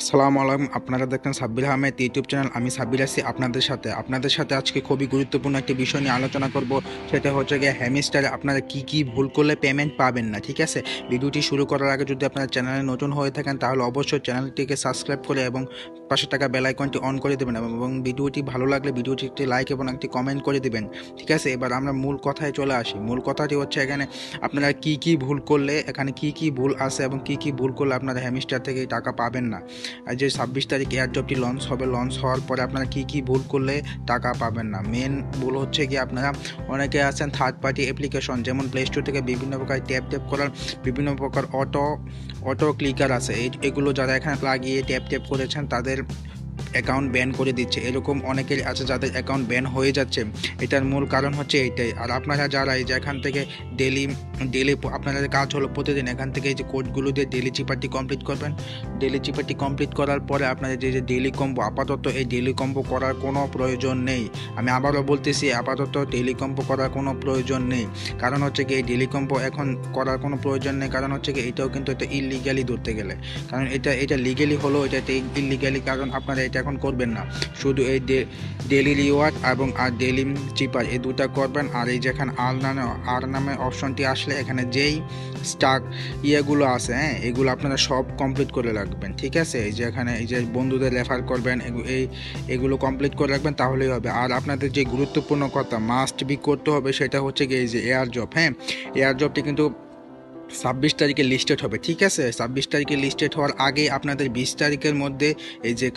আসসালামু আলাইকুম। আপনারা দেখছেন সাব্বির আহমেদ ইউটিউব চ্যানেল। আমি সাব্বির আছি আপনাদের সাথে আজকে খুবই গুরুত্বপূর্ণ একটি বিষয় নিয়ে আলোচনা করব। সেটা হচ্ছে গিয়ে হ্যামিস্টারে আপনারা কি ভুল করলে পেমেন্ট পাবেন না। ঠিক আছে, ভিডিওটি শুরু করার আগে যদি আপনারা চ্যানেলে নতুন হয়ে থাকেন তাহলে অবশ্যই চ্যানেলটিকে সাবস্ক্রাইব করে এবং পাশে থাকা বেল আইকনটি অন করে দেবেন এবং ভিডিওটি ভালো লাগলে ভিডিওটি একটি লাইক এবং একটি কমেন্ট করে দেবেন। ঠিক আছে, এবার আমরা মূল কথায় চলে আসি। মূল কথাটি হচ্ছে এখানে আপনারা কি ভুল করলে, এখানে কি ভুল আছে এবং কি ভুল করলে আপনারা হ্যামিস্টার থেকে টাকা পাবেন না। যে 26 তারিখ এয়ারড্রপটি লঞ্চ হবে, লঞ্চ হওয়ার পরে আপনারা কি ভুল করলে টাকা পাবেন না। মেন ভুল হচ্ছে কি, আপনারা অনেকে আছেন থার্ড পার্টি অ্যাপ্লিকেশন যেমন প্লে স্টোর থেকে বিভিন্ন প্রকার ট্যাপ করার বিভিন্ন প্রকার অটো ক্লিকার আছে, এগুলো যারা এখানে লাগিয়ে ট্যাপ করেছেন তাদের অ্যাকাউন্ট ব্যান করে দিচ্ছে। এরকম অনেকের আছে যাদের অ্যাকাউন্ট ব্যান হয়ে যাচ্ছে। এটার মূল কারণ হচ্ছে এইটাই। আর আপনারা যারা এই যে এখান থেকে ডেলি আপনাদের কাজ হলো প্রতিদিন এখান থেকে এই যে কোডগুলো দিয়ে ডেলি চিপারটি কমপ্লিট করবেন। ডেলি চিপারটি কমপ্লিট করার পরে আপনাদের যে ডেলি কম্বো, আপাতত এই ডেলি কম্বো করার কোনো প্রয়োজন নেই। আমি আবারও বলতেছি, আপাতত ডেলি কম্বো করার কোনো প্রয়োজন নেই। কারণ হচ্ছে কি, এই ডেলি কম্বো এখন করার কোনো প্রয়োজন নেই। কারণ হচ্ছে কি, এটাও কিন্তু এটা ইলিগালি ধরতে গেলে, কারণ এটা লিগেলি হলো, এটা ইলিগালি। কারণ আপনারা এটা এখন করবেন না। শুধু এই ডেলি রিওয়ার্ড এবং আর ডেলি চিপার এই দুটা করবেন। আর এই যেখানে আর নামে অপশনটি আসলে এখানে যেই স্টাক ইয়েগুলো আছে, এগুলো আপনারা সব কমপ্লিট করে রাখবেন। ঠিক আছে, এই যে এখানে এই যে বন্ধুদের রেফার করবেন, এগুলো কমপ্লিট করে রাখবেন, তাহলেই হবে। আর আপনাদের যে গুরুত্বপূর্ণ কথা মাস্ট বি করতে হবে সেটা হচ্ছে কি, এই যে এয়ার জব। এয়ার জবটি কিন্তু 26 তারিখে লিস্টেড হবে। ঠিক আছে, 26 তারিখে লিস্টেড হওয়ার আগে আপনাদের 20 তারিখের মধ্যে এই যে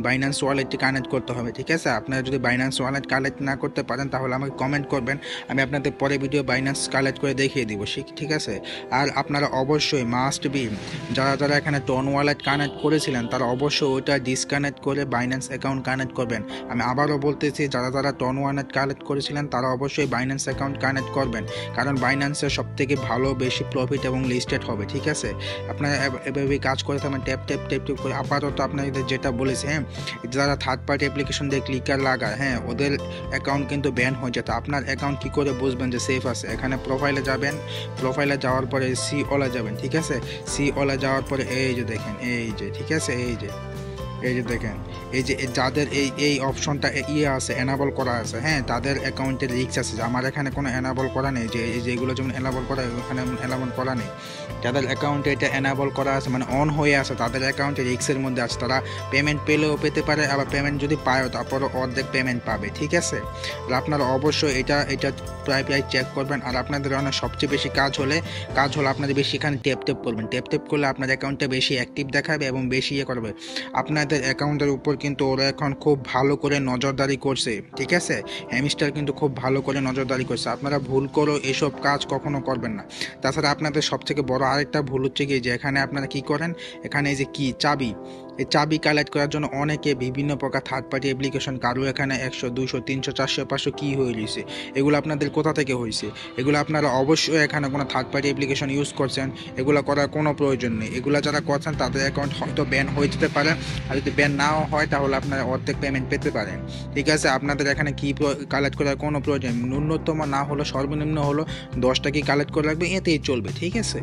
বাইন্যান্স ওয়ালেটটি কানেক্ট করতে হবে। ঠিক আছে, আপনারা যদি বাইন্যান্স ওয়ালেট কালেক্ট না করতে পারেন তাহলে আমাকে কমেন্ট করবেন, আমি আপনাদের পরে ভিডিও বাইন্যান্স কালেক্ট করে দেখিয়ে দিব। ঠিক আছে, আর আপনারা অবশ্যই মাস্ট বি যারা এখানে টন ওয়ালেট কানেক্ট করেছিলেন তারা অবশ্যই ওইটা ডিসকানেক্ট করে বাইন্যান্স অ্যাকাউন্ট কানেক্ট করবেন। আমি আবারও বলতেছি, যারা টন ওয়ালেট কালেক্ট করেছিলেন তারা অবশ্যই বাইন্যান্স অ্যাকাউন্ট কানেক্ট করবেন, কারণ বাইন্যান্সের সবথেকে ভালো বেশি প্রফিট এবং লিস্টেড হবে। ঠিক আছে, আপনারা এভাবে কাজ করে থাকবেন, ট্যাপ করে। আপাতত আপনাদের যেটা বলেছে, যারা থার্ড পার্টি অ্যাপ্লিকেশন দিয়ে ক্লিকার লাগায়, ওদের অ্যাকাউন্ট কিন্তু ব্যান হয়ে যেত। আপনার অ্যাকাউন্ট কী করে বুঝবেন যে সেফ আছে? এখানে প্রোফাইলে যাবেন, প্রোফাইলে যাওয়ার পরে সি ওলা যাবেন। ঠিক আছে, সি ওলা যাওয়ার পরে এই যে দেখেন, এই যে ঠিক আছে, এই যে দেখেন, এই যে যাদের এই অপশনটা আছে, এনাবল করা আছে, তাদের অ্যাকাউন্টের রিস্ক আছে। আমার এখানে কোনো এনাবল করা নেই, যে এই যে এগুলো যেমন এনাবল করা, ওখানে এনাবল করা নেই। যাদের অ্যাকাউন্টে এটা এনাবল করা আছে, মানে অন হয়ে আছে, তাদের অ্যাকাউন্টে রিস্কের মধ্যে আছে। তারা পেমেন্ট পেলেও পেতে পারে, আবার পেমেন্ট যদি পায়ও তারপরও অর্ধেক পেমেন্ট পাবে। ঠিক আছে, আর আপনারা অবশ্যই এটা প্রায় চেক করবেন। আর আপনাদের অনেক সবচেয়ে বেশি কাজ হলো আপনাদের বেশি এখানে ট্যাপ করবেন। ট্যাপ করলে আপনার অ্যাকাউন্টটা বেশি অ্যাক্টিভ দেখাবে এবং বেশি করবে। আপনাদের অ্যাকাউন্টের উপর কিন্তু ওরা এখন খুব ভালো করে নজরদারি করছে। ঠিক আছে, হ্যামিস্টার কিন্তু খুব ভালো করে নজরদারি করছে। আপনারা ভুল করো এসব কাজ কখনো করবেন না। তাছাড়া আপনাদের সবথেকে বড় আরেকটা ভুল হচ্ছে কি, যে এখানে আপনারা কি করেন, এখানে এই যে চাবি, এই চাবি কালেক্ট করার জন্য অনেকে বিভিন্ন প্রকার থার্ড পার্টি অ্যাপ্লিকেশন, কারো এখানে 100 200 300 400 500 কি হয়ে রয়েছে। এগুলো আপনাদের কোথা থেকে হয়েছে? এগুলো আপনারা অবশ্যই এখানে কোনো থার্ড পার্টি অ্যাপ্লিকেশন ইউজ করছেন, এগুলো করার কোনো প্রয়োজন নেই। এগুলো যারা করছেন তাদের অ্যাকাউন্ট হয়তো ব্যান হয়ে যেতে পারে, আর যদি ব্যান নাও হয় তাহলে আপনারা অর্ধেক পেমেন্ট পেতে পারেন। ঠিক আছে, আপনাদের এখানে কি কালেক্ট করার কোনো প্রয়োজন, ন্যূনতম না হলো সর্বনিম্ন হলো 10টা কি কালেক্ট করে রাখবে, এতেই চলবে। ঠিক আছে,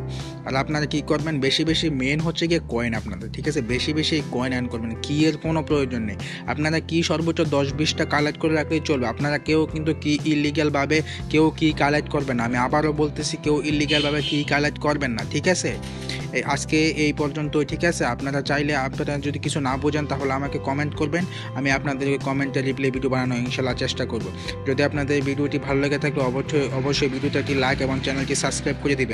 আর আপনারা কি করবেন, বেশি মেন হচ্ছে গিয়ে কয়েন আপনাদের। ঠিক আছে, বেশি কয়েন আর্ন করবেন, কি এর কোনো প্রয়োজন নেই। আপনারা কি সর্বোচ্চ 10-20টা কালেক্ট করে রাখলেই চলবে। আপনারা কেউ কিন্তু কি ইলিগ্যালভাবে কেউ কি কালেক্ট করবেন না। আমি আবারও বলতেছি, কেউ ইলিগ্যালভাবে কি কালেক্ট করবেন না। ঠিক আছে, আজকে এই পর্যন্তই। ঠিক আছে, আপনারা চাইলে আপনারা যদি কিছু না বোঝেন তাহলে আমাকে কমেন্ট করবেন, আমি আপনাদেরকে কমেন্টে রিপ্লাই ভিডিও বানানোর ইনশাল্লাহ চেষ্টা করব। যদি আপনাদের ভিডিওটি ভালো লেগে থাকে অবশ্যই ভিডিওটা একটি লাইক এবং চ্যানেলটি সাবস্ক্রাইব করে দিবেন।